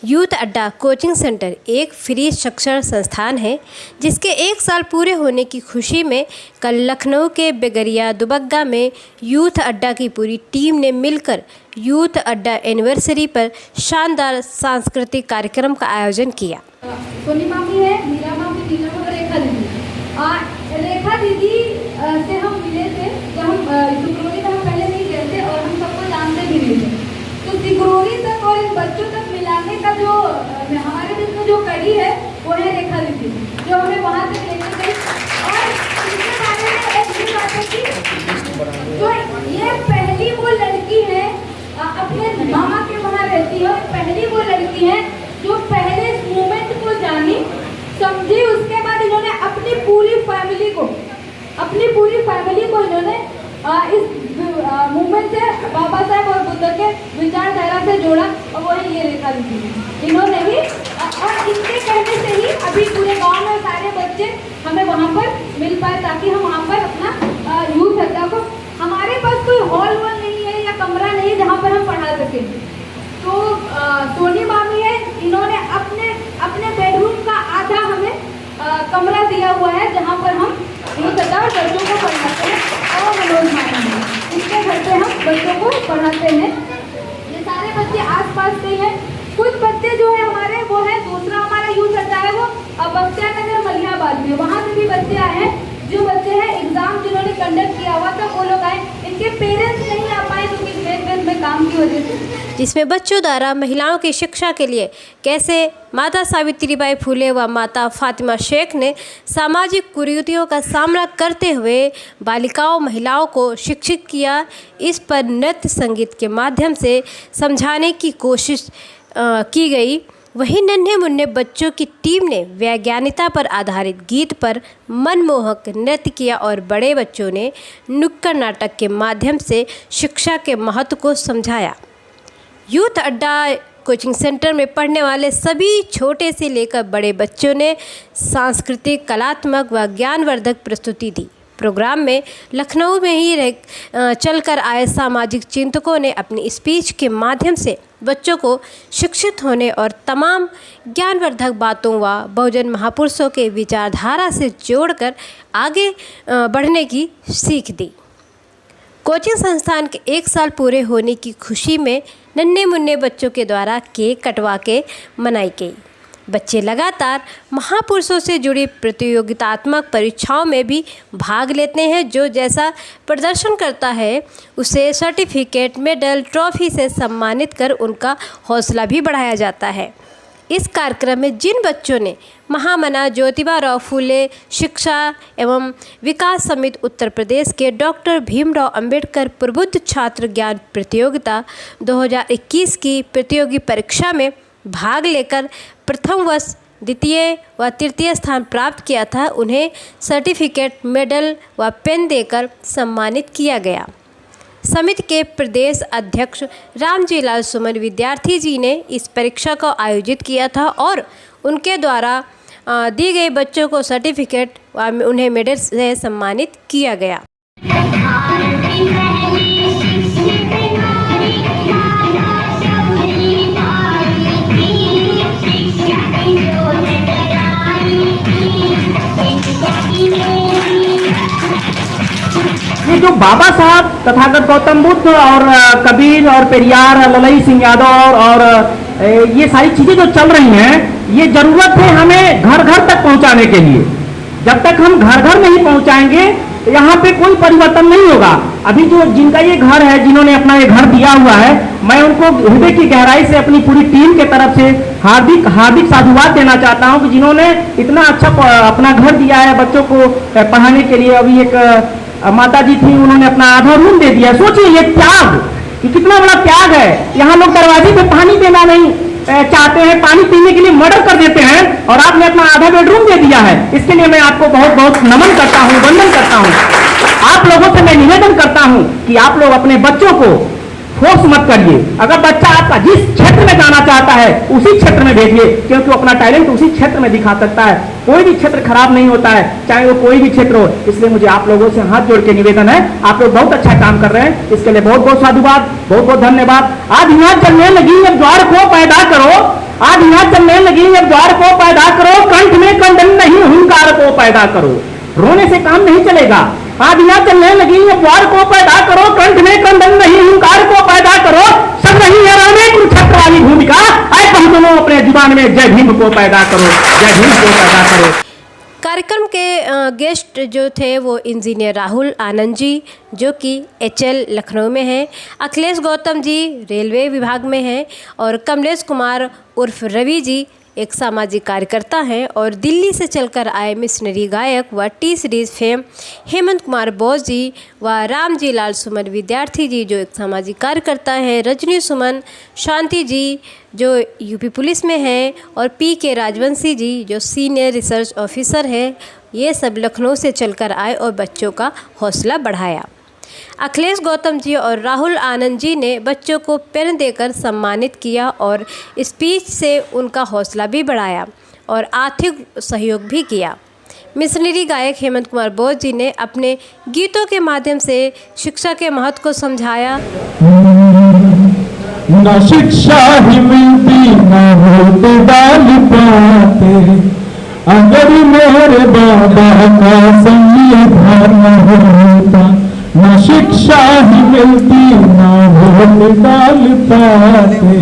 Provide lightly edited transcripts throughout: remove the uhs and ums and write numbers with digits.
Youth अड्डा coaching centre एक free शिक्षण संस्थान है जिसके 1 साल पूरे होने की खुशी में कल लखनऊ के बेगरिया दुबग्गा में यूथ अड्डा की पूरी टीम ने मिलकर यूथ अड्डा एनिवर्सरी पर शानदार सांस्कृतिक कार्यक्रम का आयोजन किया। सोनी मामी है, मीरा मामी, नीलम और रेखा दीदी। रेखा दीदी से हम मिले थे जब हम सिकुरोरी तक पहले नहीं गए थे और हम सबको जानते भी नहीं थे। तो सिकुरोरी तक और इन बच्चों तक मिलाने का जो हमारे बीच में जो कड़ी है वो है रेखा दीदी, जो हमें वहाँ तक लेकर गई। और इसके बारे में एक भी बात है कि जो ये पहली वो लड़की है अपने मामा के वहाँ रहती है, और पहली वो लड़की है जो पहले इस मूवमेंट को जानी समझी। उसके बाद इन्होंने अपनी पूरी फैमिली को इन्होंने इस मूवमेंट से बाबा साहब और बुद्ध के विचारधारा से जोड़ा, और वो है ये रेखा दीदी। इन्होंने ही और इनके कहने से ही अभी पूरे गांव में सारे बच्चे हमें वहाँ पर मिल पाए ताकि हम वहाँ पर अपना यूथ अड्डा को, हमारे पास कोई हॉल वॉल नहीं है या कमरा नहीं है जहाँ पर हम पढ़ा सकें। तो सोनी मामी है, इन्होंने अपने बेडरूम का आधा हमें कमरा दिया हुआ है जहाँ पर हम यूथ अड्डा और बच्चों को पढ़ाते हैं। और मनोज मामी इसके घर पे हम बच्चों को पढ़ाते हैं। ये सारे बच्चे आसपास के हैं। कुछ बच्चे जो है हमारे वो है, दूसरा हमारा यूथ अड्डा है वो बख्तियार नगर मलिहाबाद में, वहाँ से भी बच्चे आए हैं। जो बच्चे हैं एग्जाम जिन्होंने कंडक्ट किया हुआ था वो लोग आए, इनके पेरेंट्स नहीं आ पाए क्योंकि ट्रेन में काम की वजह से। जिसमें बच्चों द्वारा महिलाओं की शिक्षा के लिए कैसे माता सावित्रीबाई फुले व माता फातिमा शेख ने सामाजिक कुरीतियों का सामना करते हुए बालिकाओं महिलाओं को शिक्षित किया, इस पर नृत्य संगीत के माध्यम से समझाने की कोशिश की गई। वहीं नन्हे मुन्ने बच्चों की टीम ने वैज्ञानिकता पर आधारित गीत पर मनमोहक नृत्य किया और बड़े बच्चों ने नुक्कड़ नाटक के माध्यम से शिक्षा के महत्व को समझाया। यूथ अड्डा कोचिंग सेंटर में पढ़ने वाले सभी छोटे से लेकर बड़े बच्चों ने सांस्कृतिक, कलात्मक व ज्ञानवर्धक प्रस्तुति दी। प्रोग्राम में लखनऊ में ही चलकर आए सामाजिक चिंतकों ने अपनी स्पीच के माध्यम से बच्चों को शिक्षित होने और तमाम ज्ञानवर्धक बातों व बहुजन महापुरुषों के विचारधारा से जोड़कर आगे बढ़ने की सीख दी। कोचिंग संस्थान के 1 साल पूरे होने की खुशी में नन्हे मुन्ने बच्चों के द्वारा केक कटवा के मनाई गई। बच्चे लगातार महापुरुषों से जुड़ी प्रतियोगितात्मक परीक्षाओं में भी भाग लेते हैं। जो जैसा प्रदर्शन करता है उसे सर्टिफिकेट, मेडल, ट्रॉफी से सम्मानित कर उनका हौसला भी बढ़ाया जाता है। इस कार्यक्रम में जिन बच्चों ने महामना ज्योतिबा फुले शिक्षा एवं विकास समिति उत्तर प्रदेश के डॉक्टर भीमराव अंबेडकर प्रबुद्ध छात्र ज्ञान प्रतियोगिता 2021 की प्रतियोगी परीक्षा में भाग लेकर प्रथम व द्वितीय व तृतीय स्थान प्राप्त किया था, उन्हें सर्टिफिकेट, मेडल व पेन देकर सम्मानित किया गया। समिति के प्रदेश अध्यक्ष रामजी लाल सुमन विद्यार्थी जी ने इस परीक्षा को आयोजित किया था और उनके द्वारा दी गई बच्चों को सर्टिफिकेट व उन्हें मेडल से सम्मानित किया गया। ये जो बाबा साहब तथागत गौतम बुद्ध और कबीर और पेरियार, ललई सिंह यादव और ये सारी चीजें जो चल रही हैं, ये जरूरत है हमें घर घर तक पहुंचाने के लिए। जब तक हम घर घर नहीं पहुंचाएंगे यहाँ पे कोई परिवर्तन नहीं होगा। अभी जो जिनका ये घर है, जिन्होंने अपना ये घर दिया हुआ है, मैं उनको हृदय की गहराई से अपनी पूरी टीम के तरफ से हार्दिक साधुवाद देना चाहता हूँ कि जिन्होंने इतना अच्छा अपना घर दिया है बच्चों को पढ़ाने के लिए। अभी एक माता जी थी, उन्होंने अपना आधा रूम दे दिया। सोचिए ये त्याग, कि कितना बड़ा त्याग है। यहाँ लोग दरवाजे पे पानी देना नहीं चाहते हैं, पानी पीने के लिए मर्डर कर देते हैं, और आपने अपना आधा बेडरूम दे दिया है। इसके लिए मैं आपको बहुत बहुत नमन करता हूँ, वंदन करता हूँ। आप लोगों से मैं निवेदन करता हूँ कि आप लोग अपने बच्चों को फोर्स मत करिए। अगर बच्चा आपका जिस क्षेत्र में जाना चाहता है उसी क्षेत्र में भेजिए, क्योंकि वो अपना टैलेंट उसी क्षेत्र में दिखा सकता है। कोई भी क्षेत्र खराब नहीं होता है, चाहे वो कोई भी क्षेत्र हो। इसलिए मुझे आप लोगों से हाथ जोड़ के निवेदन है, आप लोग बहुत अच्छा काम कर रहे हैं, इसके लिए बहुत बहुत साधुवाद, बहुत बहुत धन्यवाद। आज यहाँ चलने लगी, अब द्वार को पैदा करो, आधियां चलने लगी अब द्वार को पैदा करो, कंठ में कंदन नहीं हुंकार को पैदा करो। रोने से काम नहीं चलेगा। आधियां चलने लगी अब द्वार को पैदा करो, कंठ में कंदन नहीं हुंकार को पैदा करो। सब नहीं है रामे कुरुक्षेत्र वाली भूमिका, आए कह दोनों अपने जुबान में जय भीम को पैदा करो, जय भीम को पैदा करो। कार्यक्रम के गेस्ट जो थे वो इंजीनियर राहुल आनंद जी जो कि HL लखनऊ में हैं, अखिलेश गौतम जी रेलवे विभाग में हैं और कमलेश कुमार उर्फ रवि जी एक सामाजिक कार्यकर्ता हैं और दिल्ली से चलकर आए मिशनरी गायक व T series fame Hemant Kumar Bose ji व रामजी लाल सुमन विद्यार्थी जी जो एक सामाजिक कार्यकर्ता हैं, रजनी सुमन शांति जी जो यूपी पुलिस में हैं और PK राजवंशी जी जो सीनियर रिसर्च ऑफिसर है। ये सब लखनऊ से चलकर आए और बच्चों का हौसला बढ़ाया। अखिलेश गौतम जी और राहुल आनंद जी ने बच्चों को पेन देकर सम्मानित किया और स्पीच से उनका हौसला भी बढ़ाया और आर्थिक सहयोग भी किया। मिशनरी गायक हेमंत कुमार बोस जी ने अपने गीतों के माध्यम से शिक्षा के महत्व को समझाया। न शिक्षा ही मिलती न होते डाल पाते, अगर मेरे बाबा का संविधान होता। न शिक्षा ही मिलती न वोट डाल पाते,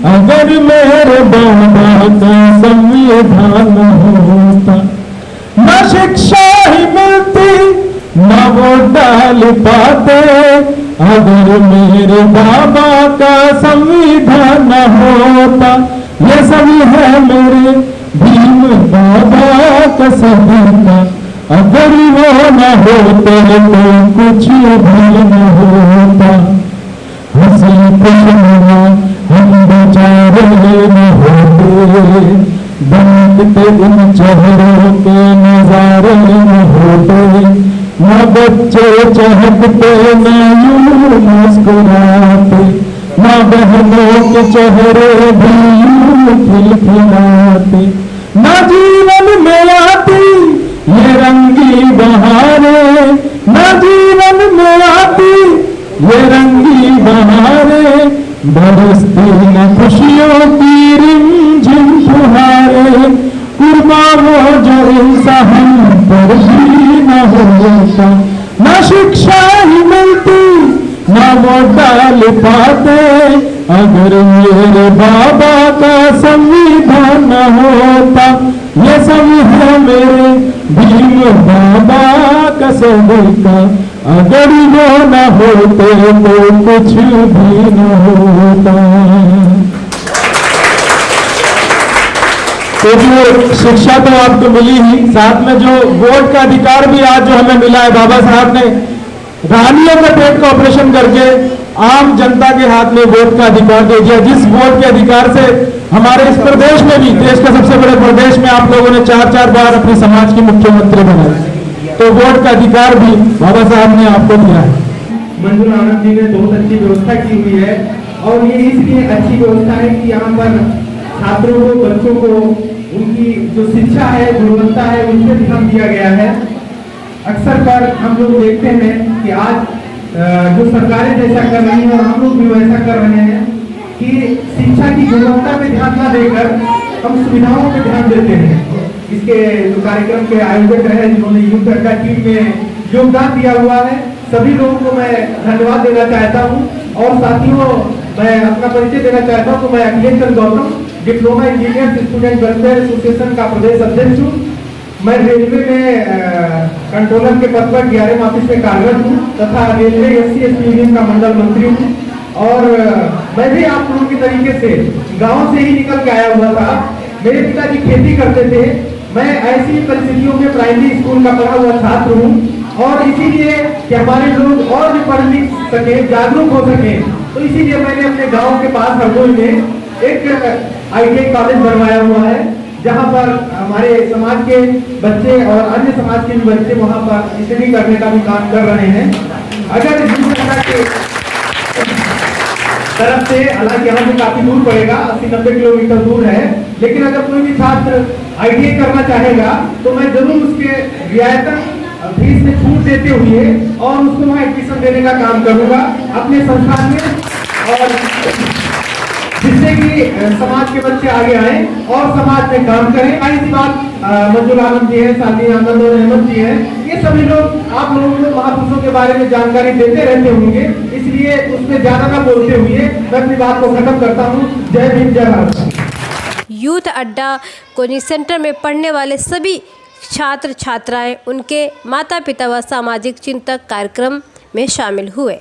अगर मेरे बाबा का संविधान होता। न शिक्षा ही मिलती न वोट डाल पाते, अगर मेरे बाबा का संविधान होता। ये सभी है मेरे भीम बाबा का सदका, अगर वो न होते तो कुछ भी न होता। हंसी खुशनुमा हम बेचारे न होते, बनते उन चेहरों के नजारे न होते। न बच्चे चहकते न यूं मुस्कुराते, न बहनों के चेहरे भी यूं खिलखिलाते। न जीवन में आती ये रंगी बहारें, न जीवन में आती ये रंगी बहारें, बरसती न खुशियों की रिमझिम फुहारें। कुर्बा वो जो इंसान पर भी न होता। न शिक्षा ही मिलती न वो डाल पाते, अगर मेरे बाबा का संविधान न होता। ये सब है मेरे भीम बाबा का सदका, अगर वो न होते तो कुछ भी न होता। तो जो शिक्षा तो आपको मिली ही, साथ में जो वोट का अधिकार भी आज जो हमें मिला है, बाबा साहब ने रानियों के पेट का ऑपरेशन करके आम जनता के हाथ में वोट का अधिकार दे दिया, जिस वोट के अधिकार से हमारे इस प्रदेश में भी, देश का सबसे बड़े प्रदेश में आप लोगों ने 4-4 बार अपने समाज के मुख्यमंत्री बनाए। तो वोट का अधिकार भी बाबा साहब ने आपको दिया है। मंजूर आनंद जी ने बहुत अच्छी व्यवस्था की हुई है और ये इसलिए अच्छी व्यवस्था है कि यहाँ पर छात्रों को, बच्चों को उनकी जो शिक्षा है, गुणवत्ता है, उन पर ध्यान दिया गया है। अक्सर पर हम लोग देखते हैं कि आज जो सरकारें जैसा कर रही हैं और हम लोग भी वैसा कर रहे हैं कि शिक्षा की गुणवत्ता पे ध्यान न देकर हम सुविधाओं पे ध्यान देते हैं। इसके जो कार्यक्रम के आयोजक रहे, जिन्होंने यूथ अड्डा टीम में योगदान दिया हुआ है, सभी लोगों को मैं धन्यवाद देना चाहता हूँ। और साथियों, मैं अपना परिचय देना चाहता हूँ। तो मैं Akhilesh Chandra Gautam, diploma engineer student welfare association का प्रदेश अध्यक्ष हूँ। मैं रेलवे में कंट्रोलर के पद पर DRM ऑफिस में कार्यरत हूँ तथा रेलवे SC/ST यूनियन का मंडल मंत्री हूँ। और मैं भी आप लोगों के तरीके से गांव से ही निकल के आया हुआ था। मेरे पिताजी खेती करते थे। मैं ऐसी परिस्थितियों में प्राइमरी स्कूल का पढ़ा हुआ छात्र हूँ और इसीलिए कि हमारे लोग और भी पढ़ लिख सके, जागरूक हो सके, तो इसीलिए मैंने अपने गाँव के पास हरदोई में एक ITI कॉलेज बनवाया हुआ है, जहाँ पर हमारे समाज के बच्चे और अन्य समाज के भी बच्चे वहाँ पर स्टडी करने का भी काम कर रहे हैं। अगर के तरफ से, हालांकि यहाँ से काफी दूर पड़ेगा, 80-90 किलोमीटर दूर है, लेकिन अगर कोई भी छात्र ITI करना चाहेगा तो मैं जरूर उसके रियायतन फीस में छूट देते हुए और उसको वहाँ एडमिशन देने का काम करूँगा अपने संस्थान में। और जिससे कि समाज के बच्चे आगे आए और समाज में काम करें। आई सी बात मंजुल आनंद जी हैं, साथी आनंद और अहमद जी हैं, ये सभी लोग आप लोगों को महापुरुषों के बारे में जानकारी देते रहते होंगे, इसलिए उसमें ज्यादा न बोलते हुए मैं अपनी बात को खत्म करता हूँ। जय भीम, जय भारत। यूथ अड्डा कोचिंग सेंटर में पढ़ने वाले सभी छात्र छात्राएं, उनके माता पिता व सामाजिक चिंतक कार्यक्रम में शामिल हुए।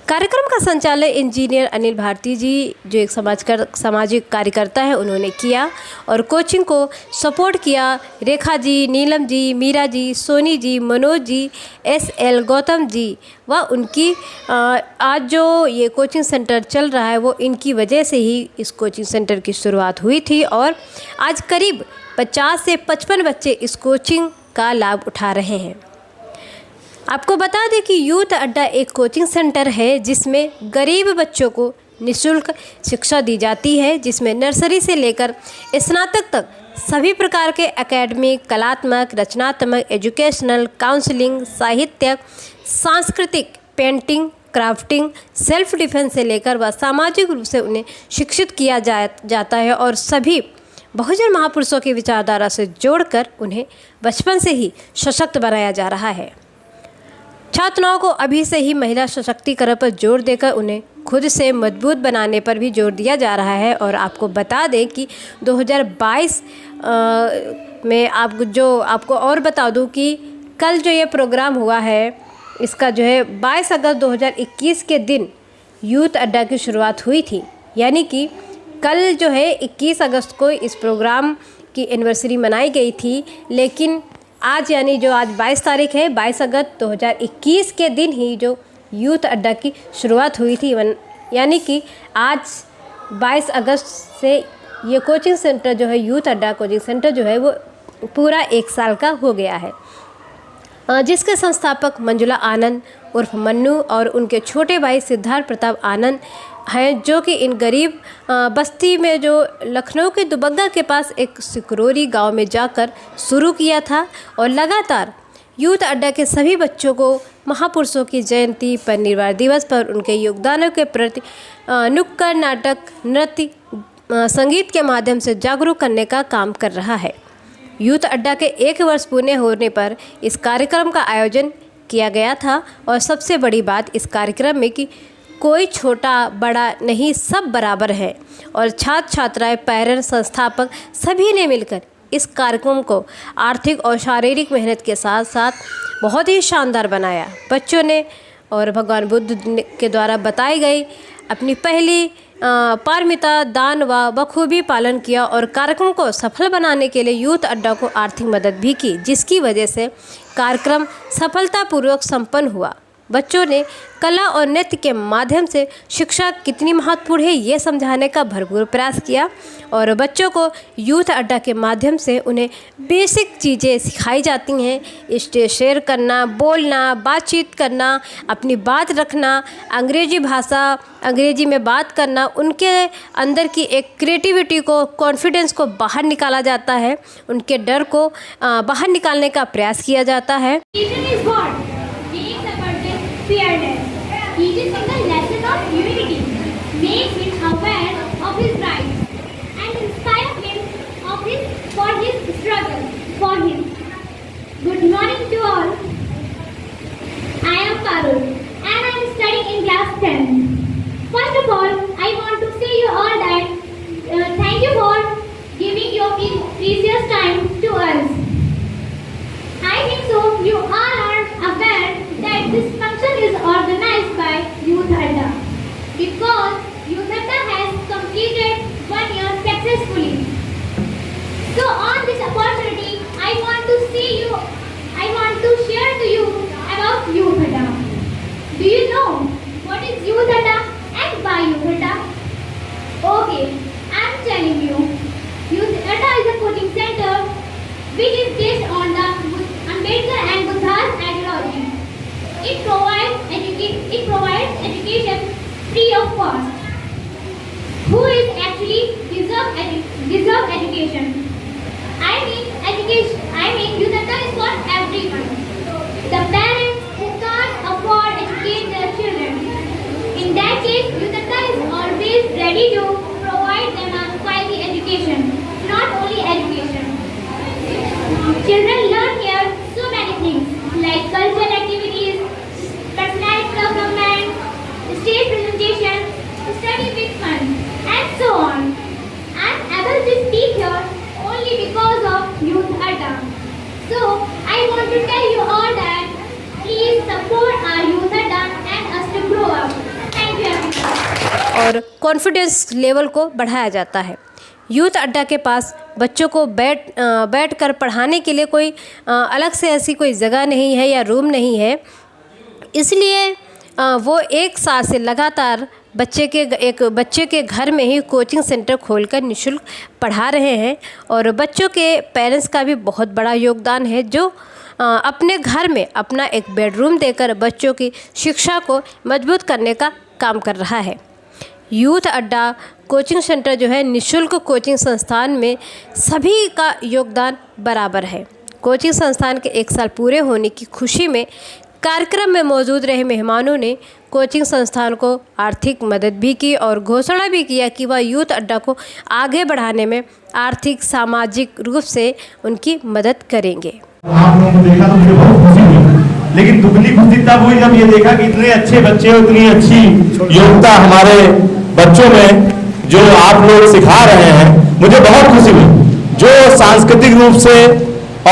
कार्यक्रम का संचालन इंजीनियर अनिल भारती जी, जो एक सामाजिक कार्यकर्ता है, उन्होंने किया और कोचिंग को सपोर्ट किया रेखा जी, नीलम जी, मीरा जी, सोनी जी, मनोज जी, SL गौतम जी व उनकी आज जो ये कोचिंग सेंटर चल रहा है वो इनकी वजह से ही इस कोचिंग सेंटर की शुरुआत हुई थी और आज करीब 50 से 55 बच्चे इस कोचिंग का लाभ उठा रहे हैं। आपको बता दें कि यूथ अड्डा एक कोचिंग सेंटर है जिसमें गरीब बच्चों को निःशुल्क शिक्षा दी जाती है, जिसमें नर्सरी से लेकर स्नातक तक सभी प्रकार के एकेडमिक, कलात्मक, रचनात्मक, एजुकेशनल, काउंसलिंग, साहित्यक, सांस्कृतिक, पेंटिंग, क्राफ्टिंग, सेल्फ डिफेंस से लेकर व सामाजिक रूप से उन्हें शिक्षित किया जाता है और सभी बहुजन महापुरुषों की विचारधारा से जोड़कर उन्हें बचपन से ही सशक्त बनाया जा रहा है। छात्राओं को अभी से ही महिला सशक्तिकरण पर जोर देकर उन्हें खुद से मजबूत बनाने पर भी जोर दिया जा रहा है। और आपको बता दें कि 2022 में आपको और बता दूं कि कल जो ये प्रोग्राम हुआ है इसका जो है 22 अगस्त 2021 के दिन यूथ अड्डा की शुरुआत हुई थी, यानी कि कल जो है 21 अगस्त को इस प्रोग्राम की एनिवर्सरी मनाई गई थी, लेकिन आज यानी जो आज 22 तारीख है, 22 अगस्त 2021 के दिन ही जो यूथ अड्डा की शुरुआत हुई थी, यानी कि आज 22 अगस्त से ये कोचिंग सेंटर जो है, यूथ अड्डा कोचिंग सेंटर जो है वो पूरा 1 साल का हो गया है, जिसके संस्थापक मंजुला आनंद उर्फ मन्नू और उनके छोटे भाई सिद्धार्थ प्रताप आनंद हैं, जो कि इन गरीब बस्ती में जो लखनऊ के दुबग्गा के पास एक सिकरोरी गांव में जाकर शुरू किया था और लगातार यूथ अड्डा के सभी बच्चों को महापुरुषों की जयंती पर, निर्वाण दिवस पर उनके योगदानों के प्रति नुक्कड़ नाटक, नृत्य, संगीत के माध्यम से जागरूक करने का काम कर रहा है। यूथ अड्डा के 1 वर्ष पूरे होने पर इस कार्यक्रम का आयोजन किया गया था और सबसे बड़ी बात इस कार्यक्रम में कि कोई छोटा बड़ा नहीं, सब बराबर है और छात्र छात्राएं, पेरेंट्स, संस्थापक सभी ने मिलकर इस कार्यक्रम को आर्थिक और शारीरिक मेहनत के साथ साथ बहुत ही शानदार बनाया। बच्चों ने और भगवान बुद्ध के द्वारा बताई गई अपनी पहली पारमिता दान व बखूबी पालन किया और कार्यक्रम को सफल बनाने के लिए यूथ अड्डा को आर्थिक मदद भी की, जिसकी वजह से कार्यक्रम सफलतापूर्वक संपन्न हुआ। बच्चों ने कला और नृत्य के माध्यम से शिक्षा कितनी महत्वपूर्ण है ये समझाने का भरपूर प्रयास किया और बच्चों को यूथ अड्डा के माध्यम से उन्हें बेसिक चीज़ें सिखाई जाती हैं। स्टेज शेयर करना, बोलना, बातचीत करना, अपनी बात रखना, अंग्रेजी भाषा, अंग्रेजी में बात करना, उनके अंदर की एक क्रिएटिविटी को, कॉन्फिडेंस को बाहर निकाला जाता है, उनके डर को बाहर निकालने का प्रयास किया जाता है। Fearless. Teaches him the lesson of humility, makes him aware of his rights, and inspires him for his struggle for him. Good morning to all. I am Parul and I am studying in class 10. First of all, I want to say you all that thank you for giving your precious time to us. I think so you all are aware that this function is organized by Youth Adda because Youth Adda has completed 1 year successfully. So on this opportunity, I want to share to you about Youth Adda. Do you know what is Youth Adda and why Youth Adda? Okay, I am telling you. Youth Adda is a coaching center which is based on the Ambedkar and Buddha's ideology. It provides education free of cost. Who is actually deserve education? I mean Youth Adda is for everyone. The parents who can't afford educate their children. In that case, Youth Adda is always ready to want to tell you all that please support our youth Adda and us to grow up. Thank you everyone. और confidence level को बढ़ाया जाता है। Youth अड्डा के पास बच्चों को बैठ कर पढ़ाने के लिए कोई अलग से ऐसी कोई जगह नहीं है या रूम नहीं है, इसलिए वो एक साल से लगातार बच्चे के घर में ही कोचिंग सेंटर खोलकर निःशुल्क पढ़ा रहे हैं। और बच्चों के पेरेंट्स का भी बहुत बड़ा योगदान है, जो अपने घर में अपना एक बेडरूम देकर बच्चों की शिक्षा को मजबूत करने का काम कर रहा है। यूथ अड्डा कोचिंग सेंटर जो है निःशुल्क कोचिंग संस्थान में सभी का योगदान बराबर है। कोचिंग संस्थान के 1 साल पूरे होने की खुशी में कार्यक्रम में मौजूद रहे मेहमानों ने कोचिंग संस्थान को आर्थिक मदद भी की और घोषणा भी किया कि वह यूथ अड्डा को आगे बढ़ाने में आर्थिक सामाजिक रूप से उनकी मदद करेंगे। आप लोगों को देखा तो मुझे बहुत खुशी हुई, लेकिन दुगनी खुशी तब हुई जब ये देखा कि इतने अच्छे बच्चे और इतनी अच्छी योग्यता हमारे बच्चों में जो आप लोग सिखा रहे हैं, मुझे बहुत खुशी हुई। जो सांस्कृतिक रूप से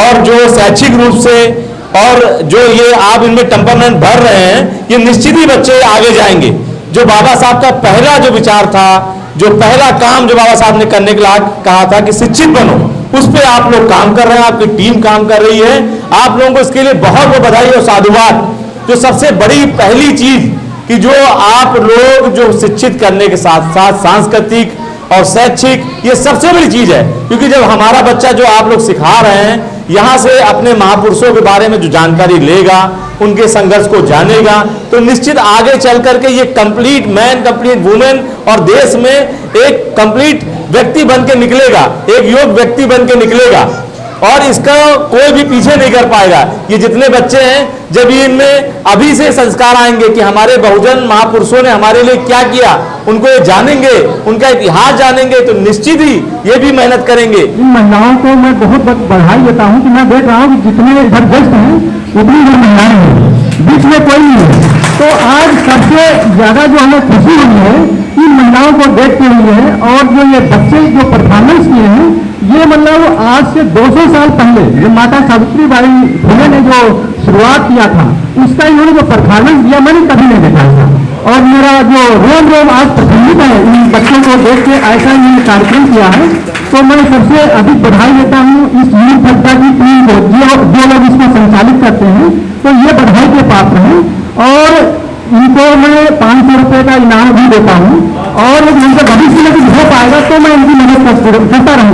और जो शैक्षिक रूप से और जो ये आप इनमें टेम्परमेंट भर रहे हैं, ये निश्चित ही बच्चे आगे जाएंगे। जो बाबा साहब का पहला जो विचार था, जो पहला काम जो बाबा साहब ने करने के लिए कहा था कि शिक्षित बनो, उस पे आप लोग काम कर रहे हैं, आपकी टीम काम कर रही है। आप लोगों को इसके लिए बहुत बहुत बधाई और साधुवाद। जो सबसे बड़ी पहली चीज कि जो आप लोग जो शिक्षित करने के साथ साथ सांस्कृतिक और शैक्षिक, ये सबसे बड़ी चीज है। क्योंकि जब हमारा बच्चा जो आप लोग सिखा रहे हैं, यहाँ से अपने महापुरुषों के बारे में जो जानकारी लेगा, उनके संघर्ष को जानेगा, तो निश्चित आगे चल करके ये कंप्लीट मैन, कंप्लीट वुमेन और देश में एक कंप्लीट व्यक्ति बन के निकलेगा, एक योग्य व्यक्ति बन के निकलेगा। और इसका कोई भी पीछे नहीं कर पाएगा। ये जितने बच्चे हैं, जब इनमें अभी से संस्कार आएंगे कि हमारे बहुजन महापुरुषों ने हमारे लिए क्या किया, उनको ये जानेंगे, उनका इतिहास जानेंगे, तो निश्चित ही ये भी मेहनत करेंगे। इन महिलाओं को मैं बहुत बहुत बधाई देता हूँ कि मैं देख रहा हूँ कि जितने इधर गेस्ट हैं उतनी इधर महिलाएं हैं, बीच में कोई नहीं है। तो आज सबसे ज्यादा जो हमें खुशी हुई है इन महिलाओं को देखते हुए, और जो ये बच्चे जो परफॉर्मेंस किए हैं, ये मतलब आज से 200 साल पहले जो माता सावित्रीबाई फुले ने जो शुरुआत किया था, उसका इन्होंने जो परफॉर्मेंस दिया मैंने कभी नहीं देखा था। और मेरा जो रोम आज प्रफुल्लित है इन बच्चों को देख के, ऐसा इन्होंने कार्यक्रम किया है। तो मैं सबसे अधिक बधाई देता हूँ इस यूथ अड्डा की टीम को, जो लोग इसको संचालित करते हैं, तो ये बधाई के पात्र हैं। और इनको मैं 500 रुपये का इनाम भी देता हूँ, और यदि उनके भविष्य में कुछ हो पाएगा तो मैं इनकी मदद करता रहूँगा।